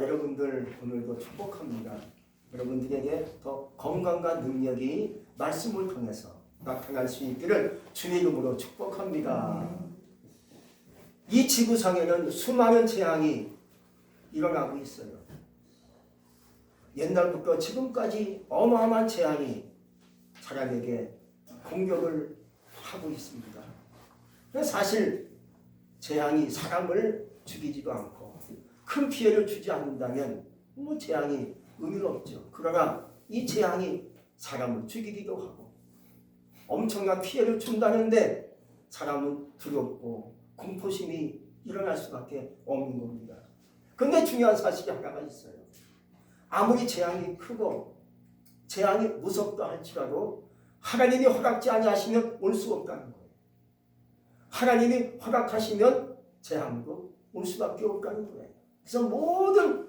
여러분들 오늘도 축복합니다. 여러분들에게 더 건강과 능력이 말씀을 통해서 나타날 수 있기를 주의 이름으로 축복합니다. 이 지구상에는 수많은 재앙이 일어나고 있어요. 옛날부터 지금까지 어마어마한 재앙이 사람에게 공격을 하고 있습니다. 사실 재앙이 사람을 죽이지도 않고 큰 피해를 주지 않는다면 재앙이 의미가 없죠. 그러나 이 재앙이 사람을 죽이기도 하고 엄청난 피해를 준다는데 사람은 두렵고 공포심이 일어날 수밖에 없는 겁니다. 그런데 중요한 사실이 하나가 있어요. 아무리 재앙이 크고 재앙이 무섭다 할지라도 하나님이 허락지 아니하시면 올 수 없다는 거예요. 하나님이 허락하시면 재앙도 올 수밖에 없다는 거예요. 그래서 모든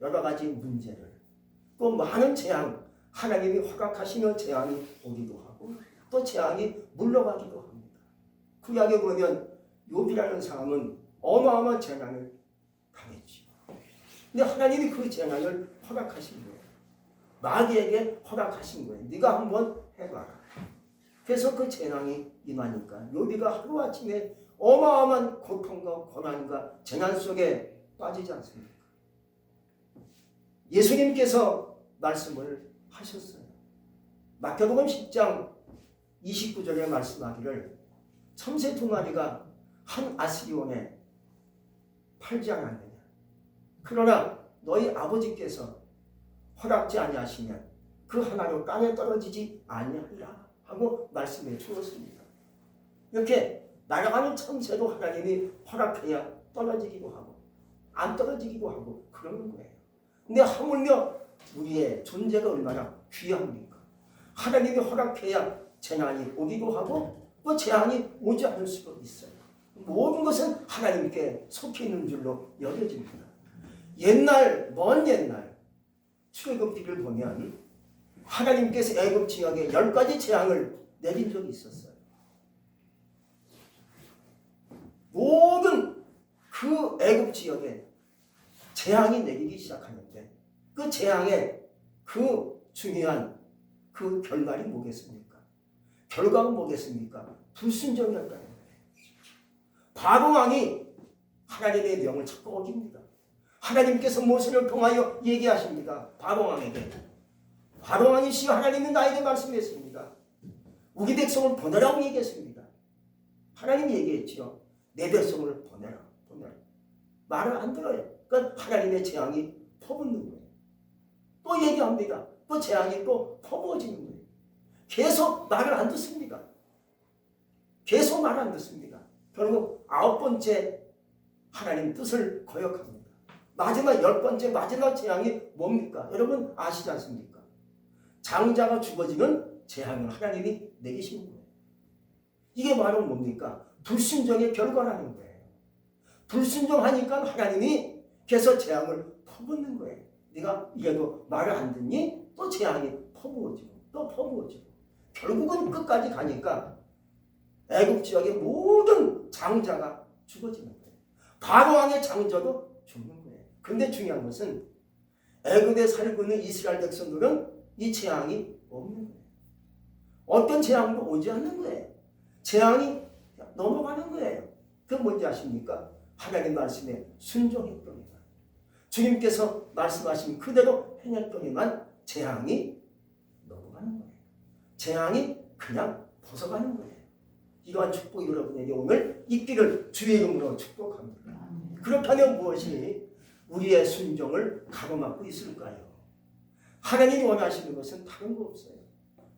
여러 가지 문제를 또 많은 재앙, 하나님이 허락하시면 재앙이 오기도 하고 또 재앙이 물러가기도 합니다. 구약에 보면 욥이라는 사람은 어마어마한 재난을 당했죠. 근데 하나님이 그 재난을 허락하신 거예요. 마귀에게 허락하신 거예요. 네가 한번 해봐라. 그래서 그 재난이 임하니까 욥이가 하루아침에 어마어마한 고통과 고난과 재난 속에 빠지지 않습니까? 예수님께서 말씀을 하셨어요. 마태복음 10장 29절에 말씀하기를 참새 두 마리가 한 아스리온에 팔지 않았느냐. 그러나 너희 아버지께서 허락지 아니하시면 그 하나로 땅에 떨어지지 아니하리라 하고 말씀해 주었습니다. 이렇게 날아가는 참새도 하나님이 허락해야 떨어지기도 하고 안 떨어지기도 하고 그러는 거예요. 근데 하물며 우리의 존재가 얼마나 귀합니까? 하나님이 허락해야 재난이 오기도 하고 또 재앙이 오지 않을 수도 있어요. 모든 것은 하나님께 속해 있는 줄로 여겨집니다. 먼 옛날 출애굽기를 보면 하나님께서 애굽 지역에 10가지 재앙을 내린 적이 있었어요. 모든 그 애굽 지역에 재앙이 내리기 시작하는데 그 재앙의 그 중요한 그 결말이 뭐겠습니까? 결과가 뭐겠습니까? 불순종이었다는 거예요. 바로왕이 하나님의 명을 자꾸 어깁니다. 하나님께서 모세를 통하여 얘기하십니다. 바로왕에게. 바로왕이시여 하나님이 나에게 말씀했습니다. 우리 백성을 보내라고 얘기했습니다. 하나님이 얘기했지요. 내 백성을 보내라. 말을 안 들어요. 그러니까 하나님의 재앙이 퍼붓는 거예요. 또 얘기합니다. 또 재앙이 또 퍼부어지는 거예요. 계속 말을 안 듣습니다. 계속 말을 안 듣습니다. 결국 9번째 하나님 뜻을 거역합니다. 마지막 10번째 마지막 재앙이 뭡니까? 여러분 아시지 않습니까? 장자가 죽어지는 재앙을 하나님이 내리시는 거예요. 이게 바로 뭡니까? 불순종의 결과라는 거예요. 불순종하니까 하나님이 계속 재앙을 퍼붓는 거예요. 네가 이래도 말을 안 듣니? 또 재앙이 퍼부어지고 또 퍼부어지고 결국은 끝까지 가니까 애굽 지역의 모든 장자가 죽어지는 거예요. 바로왕의 장자도 죽는 거예요. 근데 중요한 것은 애굽에 살고 있는 이스라엘 백성들은 이 재앙이 없는 거예요. 어떤 재앙도 오지 않는 거예요. 재앙이 넘어가는 거예요. 그건 뭔지 아십니까? 하나님 말씀에 순종했더니만 주님께서 말씀하신 그대로 행했더니만 재앙이 넘어가는 거예요. 재앙이 그냥 벗어가는 거예요. 이러한 축복이 여러분에게 오늘 있기를 주의 이름으로 축복합니다. 그렇다면 무엇이 우리의 순종을 가로막고 있을까요? 하나님이 원하시는 것은 다른 거 없어요.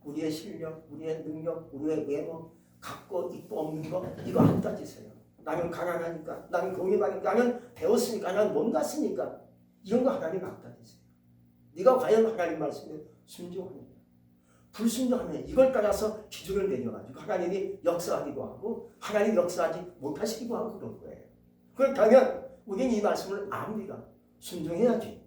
우리의 실력, 우리의 능력, 우리의 외모, 갖고 있고 없는 거 이거 안 따지세요. 나는 가난하니까, 나는 돈이 많으니까, 나는 배웠으니까, 나는 못났으니까 이런 거 하나님 안 따지세요. 네가 과연 하나님 말씀에 순종하느냐 불순종하느냐 이걸 따라서 기준을 내려가지고 하나님이 역사하기도 하고 하나님 역사하지 못하시기도 하고 그런 거예요. 그렇다면 우리는 이 말씀을 압니다. 순종해야지.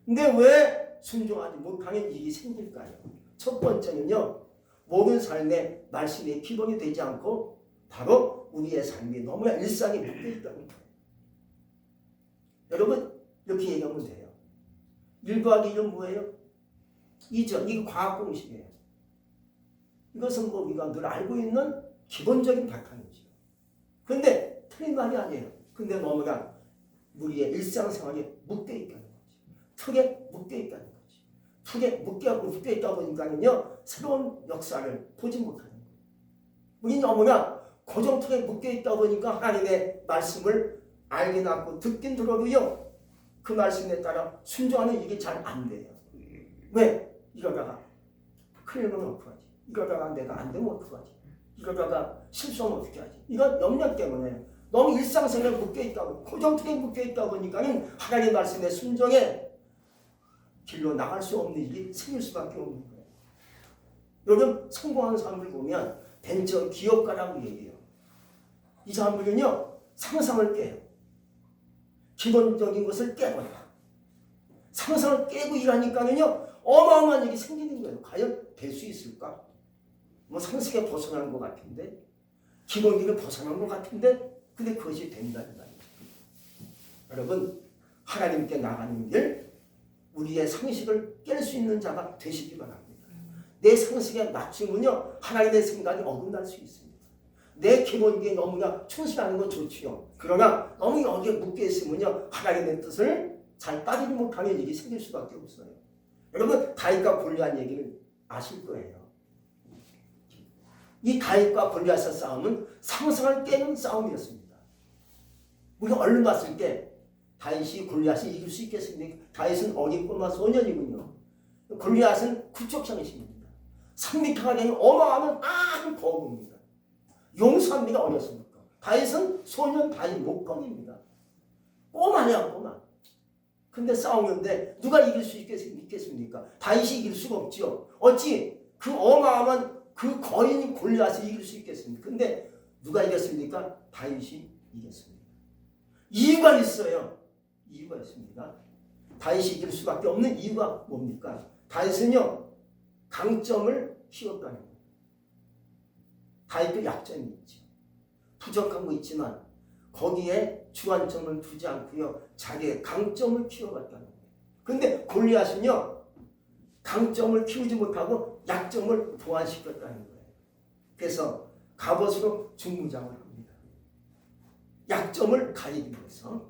근데 왜 순종하지 못하는 일이 생길까요? 첫 번째는요. 모든 삶의 말씀이 기본이 되지 않고 바로 우리의 삶이 너무나 일상에 묶여 있다는 거예요. 여러분 이렇게 얘기하면 돼요. 1 더하기 1은 뭐예요? 2죠. 이게 과학 공식이에요. 이것은 뭐 우리가 늘 알고 있는 기본적인 바탕이죠. 그런데 틀린 말이 아니에요. 근데 너무나 우리의 일상생활에 묶여 있다는 거지. 틀에 묶여 있다는 거지. 틀에 묶여 있다 보니까는요, 새로운 역사를 보지 못하는 거예요. 우리는 너무나 고정 틀에 묶여 있다 보니까 하나님의 말씀을 알긴 하고 듣긴 들어도요, 그 말씀에 따라 순종하는 일이 잘 안 돼요. 왜? 이러다가 큰일 나면 어떡하지? 이러다가 내가 안 되면 어떡하지? 이러다가 실수하면 어떻게 하지? 이건 염려 때문에 너무 일상생활에 묶여있다, 고정틀에 묶여있다 보니까는 하나님의 말씀에 순종해 길로 나갈 수 없는 일이 생길 수밖에 없는 거예요. 요즘 성공하는 사람들 보면 벤처 기업가라고 얘기해요. 이 사람들은요, 상상을 깨요. 기본적인 것을 깨버려요. 상상을 깨고 일하니까는요, 어마어마한 일이 생기는 거예요. 과연 될 수 있을까? 뭐 상식에 벗어난 것 같은데, 기본기를 벗어난 것 같은데, 근데 그것이 된다는 말이에요. 여러분, 하나님께 나가는 길, 우리의 상식을 깰 수 있는 자가 되시기 바랍니다. 내 상식에 맞추면요, 하나님의 생각이 어긋날 수 있습니다. 내 기본기에 너무나 충실하는 건 좋지요. 그러나 너무 여기에 묶여 있으면요, 하나님의 뜻을 잘 따르지 못하는 일이 생길 수밖에 없어요. 여러분, 다윗과 골리앗 얘기를 아실 거예요. 이 다윗과 골리앗의 싸움은 상상을 깨는 싸움이었습니다. 우리가 얼른 봤을 때 다윗이 골리앗을 이길 수 있겠습니까? 다윗은 어린 꼬마 소년이군요. 골리앗은 구척장이십니다. 3m가 되는 어마어마한 거구입니다. 용서합니다. 어렸습니까? 다윗은 소년 다윗 목검입니다. 꼬마냐 꼬마. 근데 싸우는데 누가 이길 수 있겠습니까? 다윗이 이길 수가 없죠. 어찌 그 어마어마한 그 거인 골리앗을 이길 수 있겠습니까? 근데 누가 이겼습니까? 다윗이 이겼습니다. 이유가 있어요. 이유가 있습니다. 다윗이 이길 수밖에 없는 이유가 뭡니까? 다윗은요, 강점을 키웠다는 거예요. 다윗도 약점이 있죠. 부족한 거 있지만 거기에 주안점을 두지 않고요, 자기의 강점을 키워갔다는 거예요. 근데 골리앗은요, 강점을 키우지 못하고 약점을 보완시켰다는 거예요. 그래서 갑옷으로 중무장을 합니다. 약점을 가리기 위해서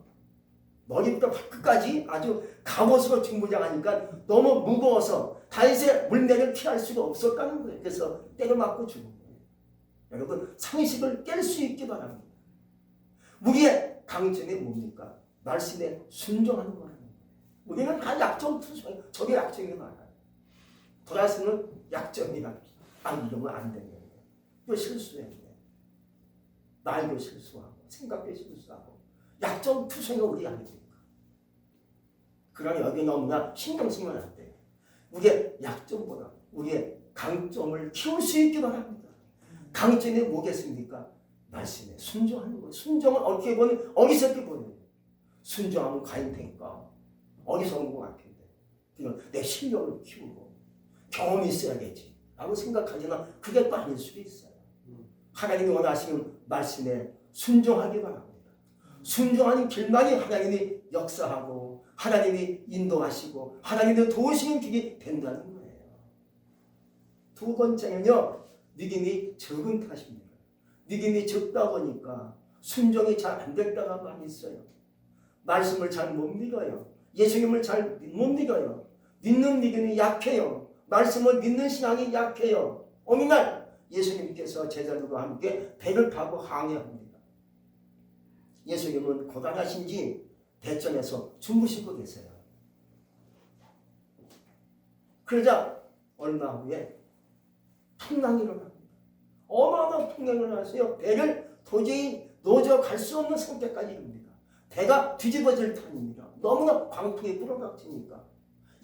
머리부터 발끝까지 아주 갑옷으로 중무장하니까 너무 무거워서 다윗의 물매를 피할 수가 없었다는 거예요. 그래서 때려 맞고 죽은 거예요. 여러분, 상식을 깰 수 있기 바랍니다. 우리의 강점이 뭡니까? 말씀에 순종하는 거라는 거예요. 우리는 다 약점 투성이, 저게 약점이 많아요. 돌아서는 약점이라 안 이러면 안 되는 거예요. 또 실수했네. 말도 실수하고 생각도 실수하고 약점 투성이가 우리 아닙니까? 그러니 여기 너무나 신경 쓰면 안 돼요. 우리의 약점보다 우리의 강점을 키울 수 있기 바랍니다. 강점이 뭐겠습니까? 말씀에 순종하는 거예요. 순종은 어떻게 보면 어리석게 보여요. 순종하면 과연 될까? 어리석은 것 같은데. 그냥 내 실력을 키우고 경험이 있어야겠지 라고 생각하지만 그게 또 아닐 수도 있어요. 하나님이 원하시는 말씀에 순종하기 바랍니다. 순종하는 길만이 하나님이 역사하고 하나님이 인도하시고 하나님이 도우시는 길이 된다는 거예요. 두 번째는요, 믿음이 적은 탓입니다. 믿음이 적다 보니까 순종이 잘 안 될 때가 많이 있어요. 말씀을 잘 못 믿어요. 예수님을 잘 못 믿어요. 믿는 믿음이 약해요. 말씀을 믿는 신앙이 약해요. 어느 날 예수님께서 제자들과 함께 배를 타고 항해합니다. 예수님은 고단하신지 대천에서 주무시고 계세요. 그러자 얼마 후에 풍랑이 일어납니다. 어마어마한 풍랑이 일어나서요, 배를 도저히 노저 갈 수 없는 상태까지 이릅니다. 배가 뒤집어질 판입니다. 너무나 광풍에 불어닥치니까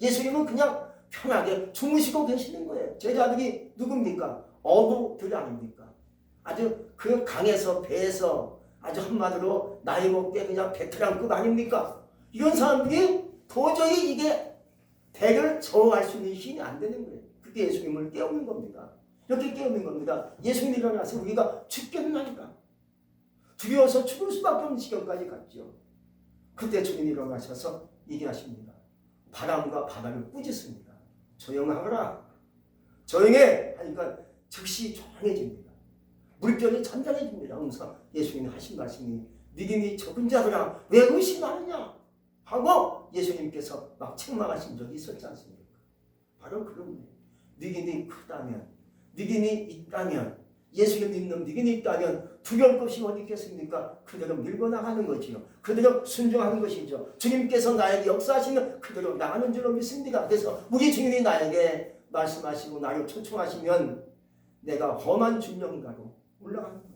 예수님은 그냥 편하게 주무시고 계시는 거예요. 제자들이 누굽니까? 어부들 아닙니까? 아주 그 강에서 배에서 아주 한마디로 나이 먹게 그냥 베테랑급 아닙니까? 이런 사람들이 도저히 이게 배를 저어갈 수 있는 힘이 안 되는 거예요. 그때 예수님을 깨우는 겁니다. 이렇게 깨우는 겁니다. 예수님이 일어나서 우리가 죽겠나이다. 두려워서 죽을 수밖에 없는 지경까지 갔죠. 그때 주님이 일어나셔서 얘기하십니다. 바람과 바다를 꾸짖습니다. 조용하거라. 조용해 하니까 즉시 조용해집니다. 물결이 잔잔해집니다. 그래서 예수님이 하신 말씀이 믿음이 적은 자들아 왜 의심하느냐 하고 예수님께서 막 책망하신 적이 있었지 않습니까? 바로 그런 거예요. 믿음이 크다면, 믿음이 있다면, 예수를 믿는 믿음이 있다면 두려울 것이 어디 있겠습니까? 그대로 밀고 나가는 거지요. 그대로 순종하는 것이죠. 주님께서 나에게 역사하시면 그대로 나가는 줄로 믿습니다. 그래서 우리 주님이 나에게 말씀하시고 나를 초청하시면 내가 험한 준영가로 올라가는 거예요.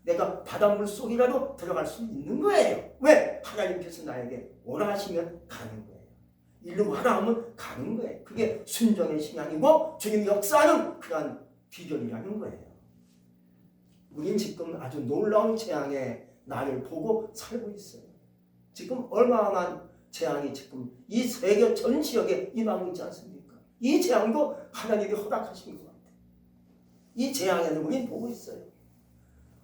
내가 바닷물 속이라도 들어갈 수 있는 거예요. 왜? 하나님께서 나에게 오라 하시면 가는 거예요. 일로 와라 하면 가는 거예요. 그게 순종의 신앙이고 주님이 역사하는 그러한 비결이라는 거예요. 우린 지금 아주 놀라운 재앙에 나를 보고 살고 있어요. 지금 얼마나 재앙이 지금 이 세계 전 지역에 임하고 있지 않습니까? 이 재앙도 하나님이 허락하신 것 같아요. 이 재앙에는 우린 보고 있어요.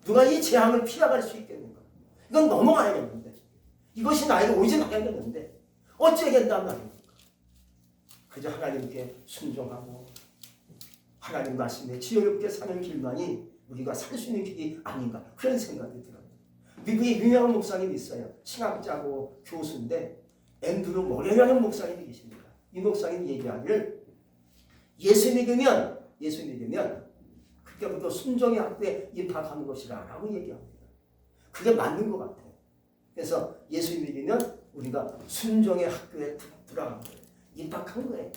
누가 이 재앙을 피해갈 수 있겠는가? 이건 넘어가야겠는데, 이것이 나에게 오지 말아야겠는데 어쩌겠단 말입니까? 그저 하나님께 순종하고 하나님 말씀에 지혜롭게 사는 길만이 우리가 살 수 있는 길이 아닌가, 그런 생각이 들어요. 미국에 유명한 목사님이 있어요. 신학자고 교수인데 앤드루 모레라는 목사님이 계십니다. 이 목사님이 얘기하기를 예수 믿으면 그때부터 순종의 학교에 입학하는 것이라 라고 얘기합니다. 그게 맞는 것 같아요. 그래서 예수 믿으면 우리가 순종의 학교에 들어간 거예요. 입학한 거예요.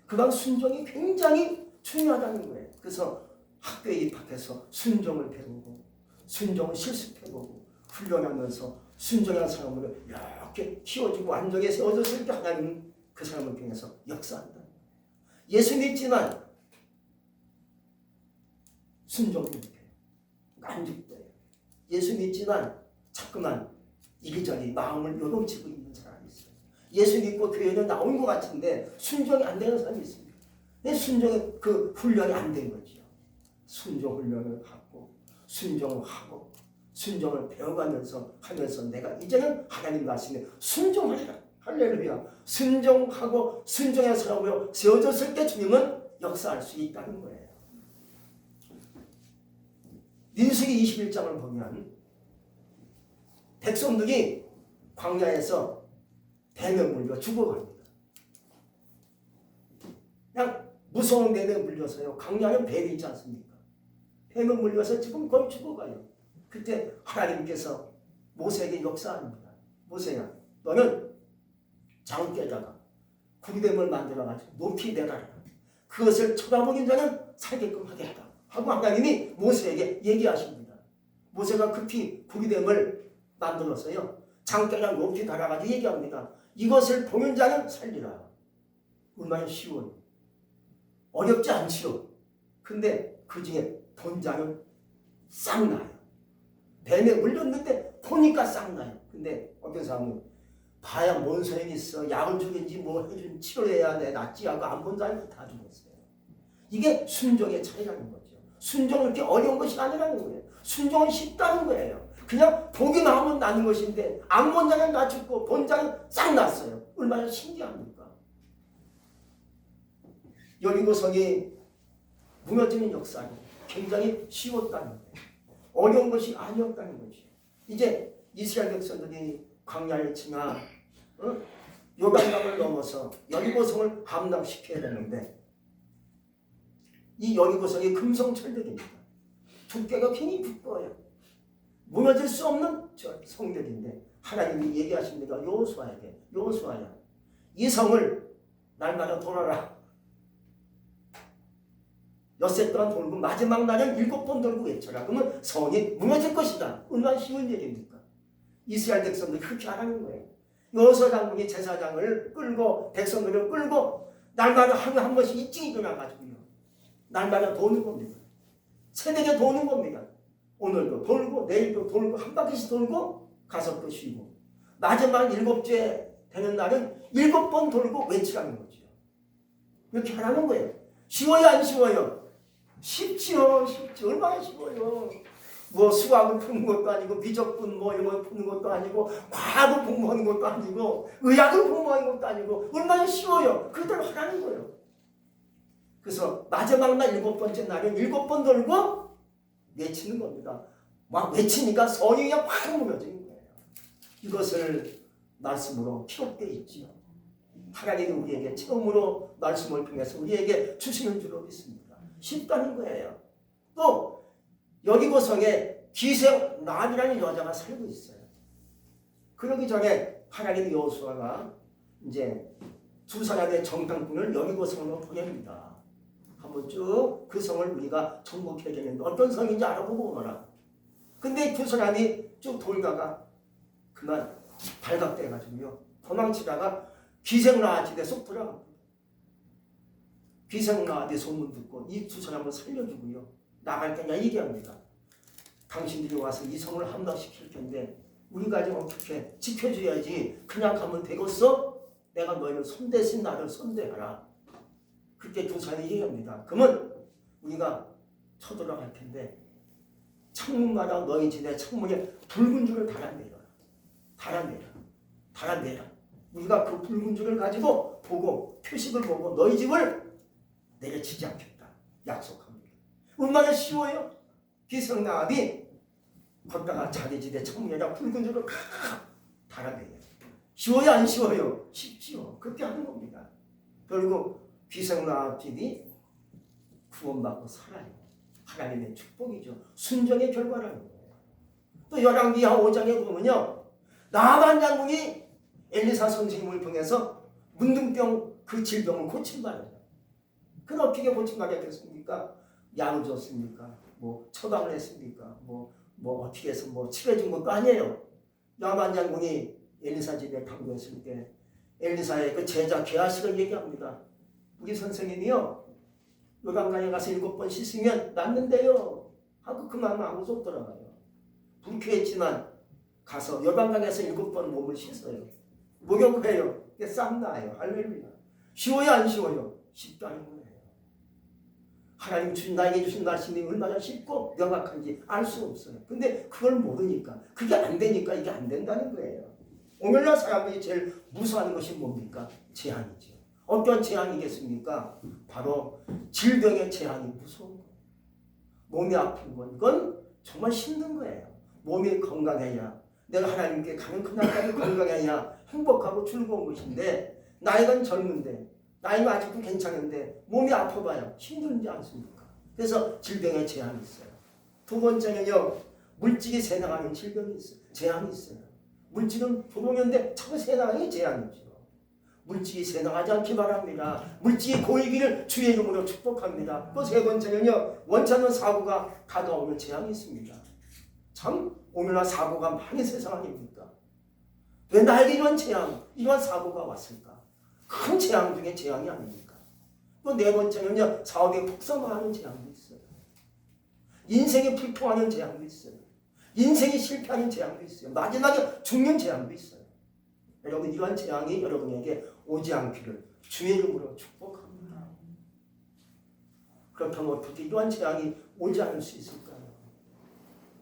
그간 순종이 굉장히 중요하다는 거예요. 그래서 학교에 입학해서 순종을 배우고 순종을 실습해보고 훈련하면서 순종한 사람으로 이렇게 키워주고 안정에 세워졌을 때 하나님은 그 사람을 통해서 역사한다. 예수 믿지만 순종을 못해요. 안 죽대요. 예수 믿지만 자꾸만 이리저리 마음을 요동치고 있는 사람이 있어요. 예수 믿고 교회는 나온 것 같은데 순종이 안 되는 사람이 있습니다. 순종의 그 훈련이 안 된 거죠. 순종 훈련을 받고 순종을 하고 순종을 배워가면서 하면서 내가 이제는 하나님 말씀에 순종하리라. 할렐루야. 순종하고 순종의 사람으로 세워졌을 때 주님은 역사할 수 있다는 거예요. 민수기 21장을 보면 백성들이 광야에서 뱀에 물려 죽어갑니다. 그냥 무서운 뱀에 물려서요. 광야는 뱀이 있지 않습니까? 뱀에 물려서 지금 거의 죽어가요. 그때 하나님께서 모세에게 역사합니다. 모세야, 너는 장깨다가 구리뱀을 만들어가지고 높이 내라라. 그것을 쳐다보는 자는 살게끔 하겠다 하고 하나님이 모세에게 얘기하십니다. 모세가 급히 구리뱀을 만들었어요. 장깨랑 높이 달아가지고 얘기합니다. 이것을 보는 자는 살리라. 얼마나 쉬워요. 어렵지 않지요. 근데 그 중에 본 자는 싹 나요. 뱀에 물렸는데 보니까 싹 나요. 근데 어떤 사람은 봐야 뭔 소용이 있어. 약을 주겠지 뭐 해준 치료해야 내 낫지 하고 안 본 사람이 다 죽었어요. 이게 순종의 차이라는 거죠. 순종은 그렇게 어려운 것이 아니라는 거예요. 순종은 쉽다는 거예요. 그냥 보기만 하면 나는 것인데 안 본 자는 다 죽고 본 자는 싹 났어요. 얼마나 신기합니까? 여리고성이 무너지는 역사는 굉장히 쉬웠다는 거예요. 어려운 것이 아니었다는 거죠. 이제 이스라엘 백성들이 광야를 지나 요단강을 넘어서 여리고성을 함락시켜야 되는데 이 여리고성이 금성철벽입니다. 두께가 굉장히 두꺼워요. 무너질 수 없는 성벽인데 하나님이 얘기하십니다. 여호수아에게, 여호수아야, 이 성을 날마다 돌아라. 엿새 동안 돌고 마지막 날은 7번 돌고 외쳐라. 그러면 성이 무너질 것이다. 얼마나 쉬운 얘기입니까? 이스라엘 백성들이 그렇게 하라는 거예요. 여호수아 장군이 제사장을 끌고 백성들을 끌고 날마다 하루에 한 번씩 일찍 일어나가지고요. 날마다 도는 겁니다. 새벽에 도는 겁니다. 오늘도 돌고 내일도 돌고 한 바퀴씩 돌고 가서 또 쉬고 마지막 7째 되는 날은 7번 돌고 외치라는 거죠. 이렇게 하라는 거예요. 쉬워요 안 쉬워요? 쉽지요. 쉽지. 얼마나 쉬워요. 뭐 수학을 푸는 것도 아니고 미적분 뭐 이런 걸 푸는 것도 아니고 과학을 공부하는 것도 아니고 의학을 공부하는 것도 아니고 얼마나 쉬워요. 그대로 하라는 거예요. 그래서 마지막 날 7번째 날은 7번 돌고 외치는 겁니다. 막 외치니까 선이 그냥 확 무너지는 거예요. 이것을 말씀으로 기록되어 있지요. 하나님이 우리에게 처음으로 말씀을 통해서 우리에게 주시는 줄로 믿습니다. 쉽다는 거예요. 또 여기 고성에 기생 라합이라는 여자가 살고 있어요. 그러기 전에 하나님 여호수아가 이제 두 사람의 정탐꾼을 여기 고성으로 보냅니다. 한번 쭉 그 성을 우리가 정복해야 되는데 어떤 성인지 알아보고 오거라. 근데 두 사람이 쭉 돌다가 그만 발각돼가지고요. 도망치다가 기생라합에 쏙 들어갑니다. 기생라합의 소문 듣고 이 두 사람을 살려주고요. 나갈 때냐 얘기합니다. 당신들이 와서 이 성을 함락시킬 텐데 우리가 지금 어떻게 지켜줘야지. 그냥 가면 되겠어? 내가 너희를 손 대신 나를 손대하라. 그때 두 사람이 얘기합니다. 그러면 우리가 쳐들어갈 텐데 창문마다 너희 집에 창문에 붉은 줄을 달아내라. 달아내라. 우리가 그 붉은 줄을 가지고 보고 표식을 보고 너희 집을 내려치지 않겠다. 약속합니다. 얼마나 쉬워요? 기생라합이 걷다가 자기 집에 창문에다 붉은 줄을 달아내요. 쉬워요 안 쉬워요? 쉽지요. 그렇게 하는 겁니다. 결국 기생라합 집이 구원받고 살아요. 하나님의 축복이죠. 순종의 결과라는 거예요. 또 열왕기하 5장에 보면요. 나만 장군이 엘리사 선생님을 통해서 문둥병 그 질병을 고친다는 거예요. 그건 어떻게 고친다게 됐습니까? 약을 줬습니까? 뭐 처방을 했습니까? 뭐 어떻게 해서 뭐 칠해준 것도 아니에요. 나만 장군이 엘리사 집에 방문했을 때 엘리사의 그 제자 게하시가 얘기합니다. 우리 선생님이요. 요단강에 가서 7번 씻으면 낫는데요. 하고 그만 하고 쏙 들어가요. 불쾌했지만 가서 요단강에서 7번 몸을 씻어요. 목욕해요. 쌈 나요. 할렐루야. 쉬워요 안 쉬워요? 쉽다는 거예요. 하나님 나에게 주신 말씀이 얼마나 쉽고 명확한지 알 수 없어요. 근데 그걸 모르니까 그게 안 되니까 이게 안 된다는 거예요. 오늘날 사람들이 제일 무서워하는 것이 뭡니까? 재앙이죠. 어떤 재앙이겠습니까? 바로 질병의 재앙이 무서운 거예요. 몸이 아픈 건 이건 정말 힘든 거예요. 몸이 건강해야 내가 하나님께 가는 그날까지 건강해야 행복하고 즐거운 것인데 나이가 젊은데 나이가 아직도 괜찮은데 몸이 아파봐요. 힘들지 않습니까? 그래서 질병의 재앙이 있어요. 두 번째는요. 물질이 새나가는 질병이 있어요. 재앙이 있어요. 물질은 도동인데 자꾸 새나가는 재앙이죠. 물질이 새나가지 않기 바랍니다. 물질이 고이기를 주의 이름으로 축복합니다. 또 세 번째는요. 원찮은 사고가 다가오는 재앙이 있습니다. 참 오늘날 사고가 많은 세상 아닙니까? 왜 나에게 이런 사고가 왔을까? 큰 재앙 중에 재앙이 아닙니까? 또 네 번째는요. 사업에 폭삭하는 재앙도 있어요. 인생이 불통하는 재앙도 있어요. 인생이 실패하는 재앙도 있어요. 마지막에 죽는 재앙도 있어요. 여러분 이러한 재앙이 여러분에게 오지 않기를 주의 이름으로 축복합니다. 그렇다면 어떻게 이러한 재앙이 오지 않을 수 있을까요?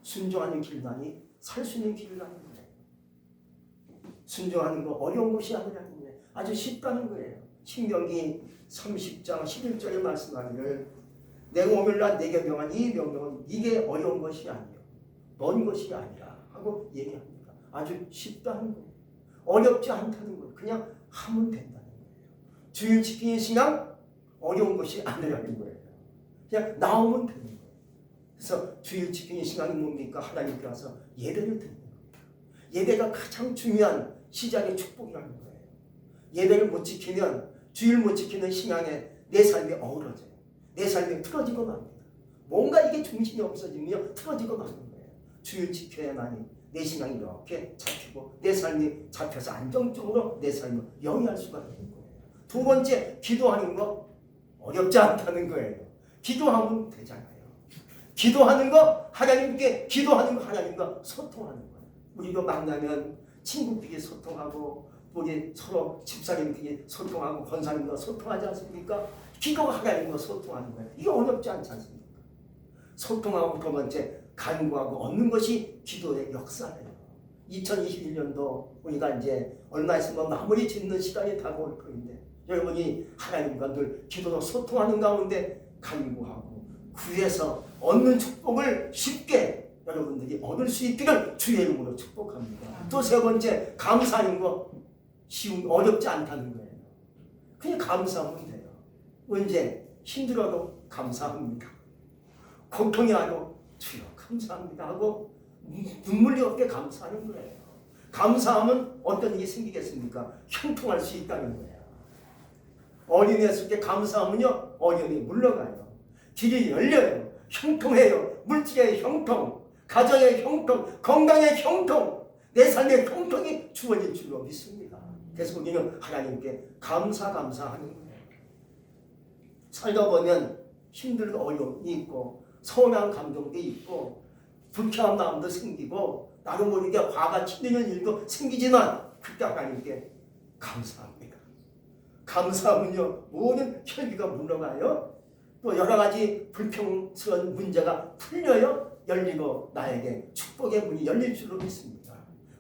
순종하는 길만이 살 수 있는 길이라는 거예요. 순종하는 거 어려운 것이 아니라는 거예요. 아주 쉽다는 거예요. 신명기 30장 11절에 말씀하기를 내가 오늘날 내게 명한 이 명령은 이게 어려운 것이 아니요 먼 것이 아니라 하고 얘기합니다. 아주 쉽다는 거예요. 어렵지 않다는 거예요. 그냥 하면 된다는 거예요. 주일 지키는 신앙 어려운 것이 아니라는 거예요. 그냥 나오면 되는 거예요. 그래서 주일 지키는 신앙이 뭡니까? 하나님께 와서 예배를 드리는 겁니다. 예배가 가장 중요한 시작의 축복이라는 거예요. 예배를 못 지키면 주일 못 지키는 신앙에 내 삶이 어우러져요. 내 삶이 틀어지고 맙니다. 뭔가 이게 중심이 없어지면 틀어지고 마는 거예요. 주일 지켜야만이 내 신앙이 이렇게 잡히고 내 삶이 잡혀서 안정적으로 내 삶을 영위할 수가 있는 거예요. 두 번째, 기도하는 거 어렵지 않다는 거예요. 기도하면 되잖아요. 기도하는 거 하나님께 기도하는 거 하나님과 소통하는 거예요. 우리도 만나면 친구끼리 소통하고 우리 서로 집사님끼리 소통하고 권사님과 소통하지 않습니까? 기도가 하나님과 소통하는 거예요. 이게 어렵지 않지 않습니까? 소통하고 두 번째 간구하고 얻는 것이 기도의 역사예요. 2021년도 우리가 이제 얼마 있으면 마무리 짓는 시간이 다가올 터인데 여러분이 하나님과 늘 기도로 소통하는 가운데 간구하고 구해서 얻는 축복을 쉽게 여러분들이 얻을 수 있기를 주의 이름으로 축복합니다. 또 세 번째, 감사하는 거 어렵지 않다는 거예요. 그냥 감사하면 돼요. 언제 힘들어도 감사합니다. 고통이 와도 주여 감사합니다 하고 눈물이 없게 감사하는 거예요. 감사하면 어떤 일이 생기겠습니까? 형통할 수 있다는 거예요. 어린애에게 감사하면요 어려움이 물러가요. 길이 열려요. 형통해요. 물질의 형통, 가정의 형통, 건강의 형통, 내 삶의 형통이 주어질 줄로 믿습니다. 그래서 우리는 하나님께 감사하는 거예요. 살다 보면 힘들고 어려움이 있고 서운한 감정도 있고 불쾌한 마음도 생기고 나도 모르게 화가 튀는 일도 생기지만 그때 하나님께 감사합니다. 감사하면요 모든 혈기가 물러가요. 또 여러 가지 불평스러운 문제가 풀려요. 열리고 나에게 축복의 문이 열릴 줄로 믿습니다.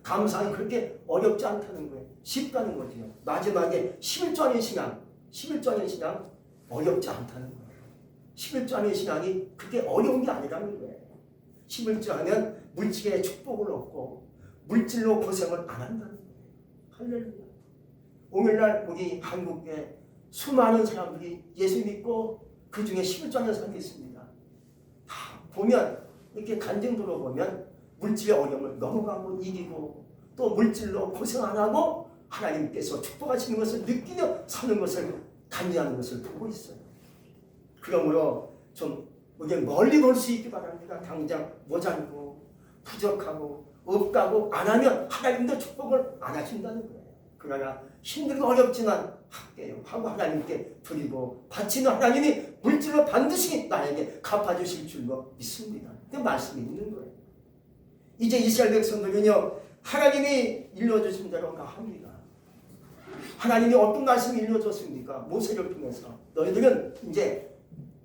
감사는 그렇게 어렵지 않다는 거예요. 쉽다는 거죠. 마지막에 11조의 신앙 어렵지 않다는 거예요. 11조의 신앙이 그렇게 어려운 게 아니라는 거예요. 11조는 물질의 축복을 얻고 물질로 고생을 안 한다는 거예요. 할렐루야. 오늘날 우리 한국에 수많은 사람들이 예수 믿고 그 중에 11조의 사람이 있습니다. 다 보면 이렇게 간증도로 보면 물질의 어려움을 넘어가고 이기고 또 물질로 고생 안 하고 하나님께서 축복하시는 것을 느끼며 사는 것을 간증하는 것을 보고 있어요. 그러므로 좀 우리 멀리 볼 수 있기 바랍니다. 당장 모자르고 부족하고 없다고 안 하면 하나님도 축복을 안 하신다는 거예요. 그러나 힘들고 어렵지만 할게요 하고 하나님께 드리고 바치는 하나님이 물질로 반드시 나에게 갚아주실 줄로 믿습니다. 그 말씀이 있는 거예요. 이제 이스라엘 백성들은요 하나님이 일러주신 대로 다 합니다. 하나님이 어떤 말씀을 일러줬습니까? 모세를 통해서 너희들은 이제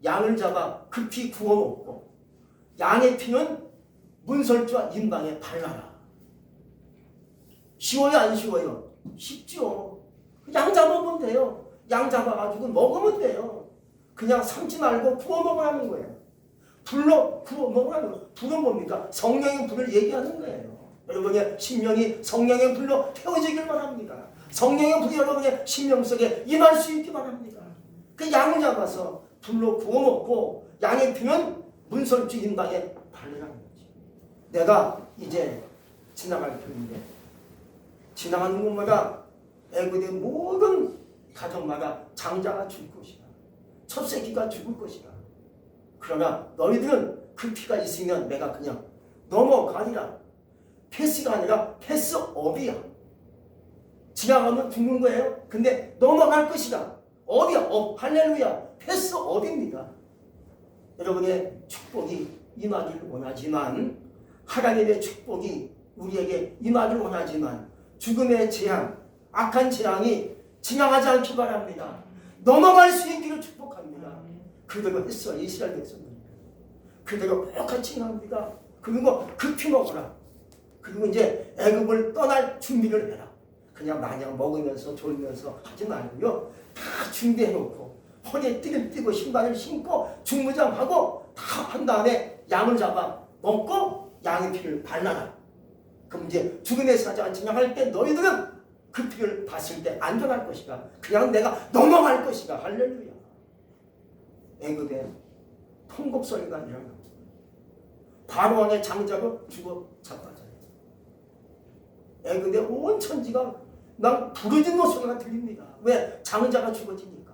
양을 잡아 급히 구워 먹고 양의 피는 문설주와 인방에 발라라. 쉬워요 안 쉬워요? 쉽죠. 양 잡아보면 돼요. 양 잡아가지고 먹으면 돼요. 그냥 삶지 말고 구워 먹으라는 거예요. 불로 구워 먹으라는 거예요. 불은 뭡니까? 성령의 불을 얘기하는 거예요. 여러분의 심령이 성령의 불로 태워지길 바랍니다. 성령의 불이 여러분의 심령 속에 임할 수 있기 바랍니다. 그 양을 잡아서 불로 구워 먹고 양의 피는 문설주 인방에 바르라는 거지. 내가 이제 지나갈 터인데 지나가는 곳마다 애굽의 모든 가정마다 장자가 죽을 것이다. 첫 새끼가 죽을 것이다. 그러나 너희들은 그 피가 있으면 내가 그냥 넘어가리라. 패스가 아니라 패스업이야. 지나가면 죽는 거예요. 근데 넘어갈 것이다. 업이야. 업. 할렐루야. 패스업입니다. 여러분의 축복이 임하기를 원하지만 하나님의 축복이 우리에게 임하기를 원하지만 죽음의 재앙, 악한 재앙이 지나가지 않기 바랍니다. 넘어갈 수 있기를 축복합니다. 그대로 했어요. 이스라엘 백성들. 그대로 똑같이 나옵니다. 그리고 급히 먹어라. 그리고 이제 애굽을 떠날 준비를 해라. 그냥 마냥 먹으면서 졸면서 하지 말고요. 다 준비해놓고 허리에 띠를 띠고 신발을 신고 중무장하고 다 한 다음에 양을 잡아 먹고 양의 피를 발라라. 그럼 이제 죽음의 사자가 지나갈 때 너희들은 그 피를 봤을 때 안전할 것이다. 그냥 내가 넘어갈 것이다. 할렐루야. 애굽의 통곡소리가 일어납니다. 바로왕의 장자가 죽어 자빠져요. 애굽의 온 천지가 막 부르짖는 소리가 들립니다. 왜? 장자가 죽어지니까.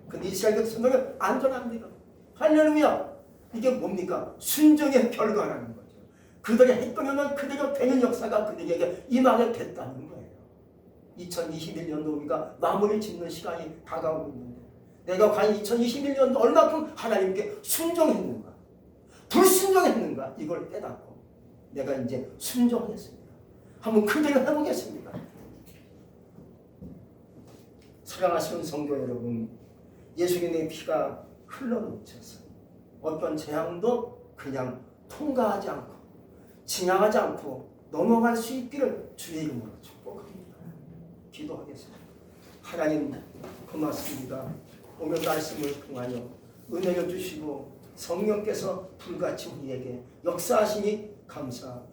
근데 이스라엘 백성들은 안전합니다. 할렐루야. 이게 뭡니까? 순종의 결과라는 거죠. 그들이 했더니는 그대로 되는 역사가 그들에게 임하게 됐다는 거예요. 2021년도 우리가 마무리 짓는 시간이 다가오고 있는데 내가 과연 2021년도 얼마큼 하나님께 순종했는가 불순종했는가 이걸 깨닫고 내가 이제 순종했습니다. 한번 그대로 해보겠습니다. 사랑하시는 성도 여러분, 예수님의 피가 흘러넘쳤어요. 어떤 재앙도 그냥 통과하지 않고 지나가지 않고 넘어갈 수 있기를 주의 이름으로 축복합니다. 기도하겠습니다. 하나님 고맙습니다. 오늘 말씀을 통하여 은혜를 주시고 성령께서 불같이 우리에게 역사하시니 감사합니다.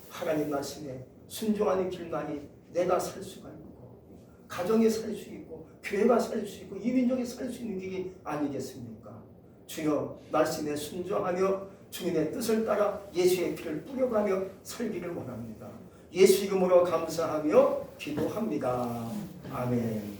하나님 말씀에 순종하는 길만이 내가 살 수가 있고 가정이 살 수 있고 교회가 살 수 있고 이 민족이 살 수 있는 길이 아니겠습니까? 주여 말씀에 순종하며 주님의 뜻을 따라 예수의 피를 뿌려가며 살기를 원합니다. 예수 이름으로 감사하며 기도합니다. 아멘.